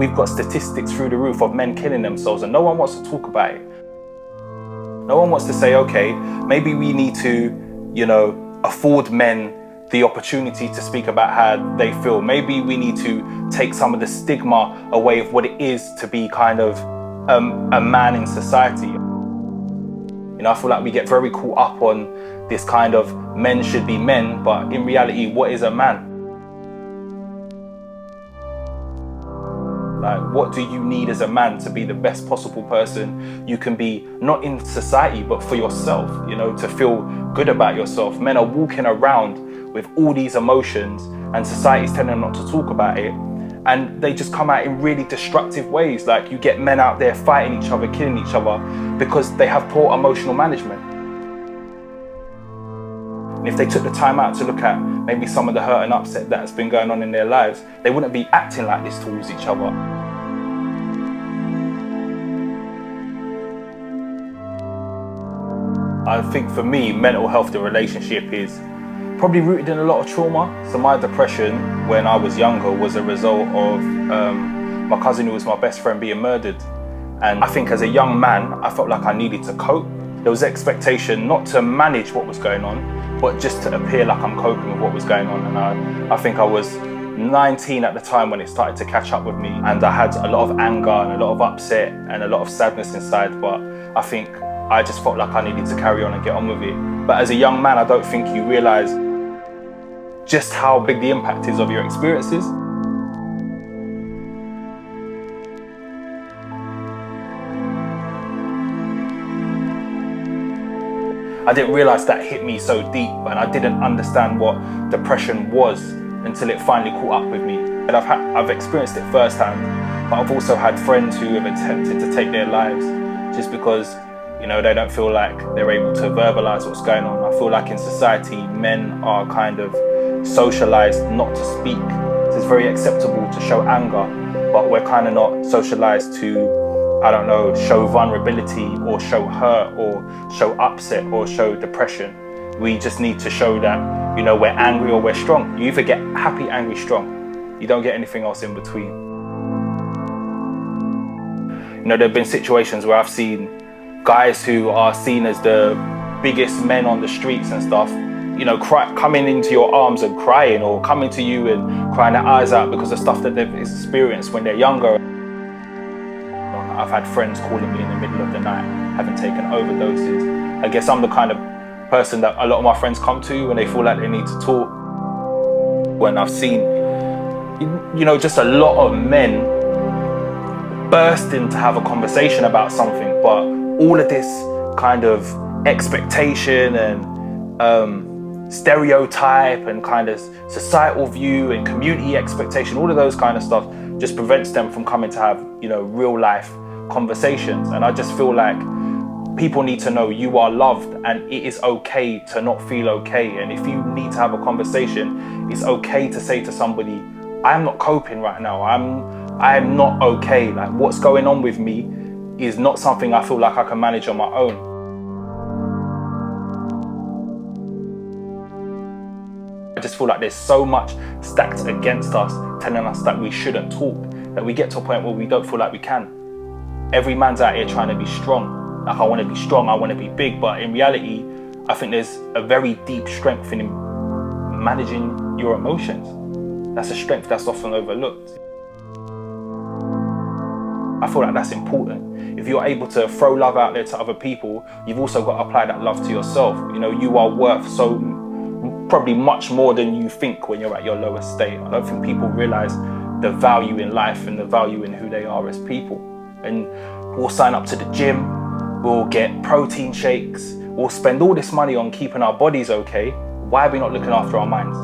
we've got statistics through the roof of men killing themselves, and no one wants to talk about it. No one wants to say, okay, maybe we need to, you know, afford men the opportunity to speak about how they feel. Maybe we need to take some of the stigma away of what it is to be kind of a man in society. You know, I feel like we get very caught up on this kind of men should be men, but in reality, what is a man? Like, what do you need as a man to be the best possible person you can be, not in society, but for yourself, you know, to feel good about yourself? Men are walking around with all these emotions and society's telling them not to talk about it. And they just come out in really destructive ways. Like, you get men out there fighting each other, killing each other because they have poor emotional management. And if they took the time out to look at maybe some of the hurt and upset that's been going on in their lives, they wouldn't be acting like this towards each other. I think for me, mental health, the relationship is probably rooted in a lot of trauma. So my depression when I was younger was a result of my cousin who was my best friend being murdered. And I think as a young man, I felt like I needed to cope. There was expectation not to manage what was going on, but just to appear like I'm coping with what was going on. And I think I was 19 at the time when it started to catch up with me, and I had a lot of anger and a lot of upset and a lot of sadness inside, but I think I just felt like I needed to carry on and get on with it. But as a young man, I don't think you realise just how big the impact is of your experiences. I didn't realise that hit me so deep, and I didn't understand what depression was until it finally caught up with me. And I've experienced it firsthand, but I've also had friends who have attempted to take their lives just because, you know, they don't feel like they're able to verbalise what's going on. I feel like in society, men are kind of socialised not to speak. So it's very acceptable to show anger, but we're kind of not socialised to, I don't know, show vulnerability or show hurt or show upset or show depression. We just need to show that, you know, we're angry or we're strong. You either get happy, angry, strong. You don't get anything else in between. You know, there have been situations where I've seen guys who are seen as the biggest men on the streets and stuff, you know, coming into your arms and crying, or coming to you and crying their eyes out because of stuff that they've experienced when they're younger. I've had friends calling me in the middle of the night, having taken overdoses. I guess I'm the kind of person that a lot of my friends come to when they feel like they need to talk. When I've seen, you know, just a lot of men bursting to have a conversation about something, but all of this kind of expectation and stereotype and kind of societal view and community expectation, all of those kind of stuff just prevents them from coming to have, you know, real life conversations. And I just feel like people need to know you are loved, and it is okay to not feel okay. And if you need to have a conversation, it's okay to say to somebody, I'm not coping right now. I'm not okay. Like, what's going on with me is not something I feel like I can manage on my own. I just feel like there's so much stacked against us, telling us that we shouldn't talk, that we get to a point where we don't feel like we can. Every man's out here trying to be strong. Like, I want to be strong, I want to be big, but in reality, I think there's a very deep strength in managing your emotions. That's a strength that's often overlooked. I feel like that's important. If you're able to throw love out there to other people, you've also got to apply that love to yourself. You know, you are worth probably much more than you think when you're at your lowest state. I don't think people realise the value in life and the value in who they are as people. And we'll sign up to the gym, we'll get protein shakes, we'll spend all this money on keeping our bodies okay. Why are we not looking after our minds?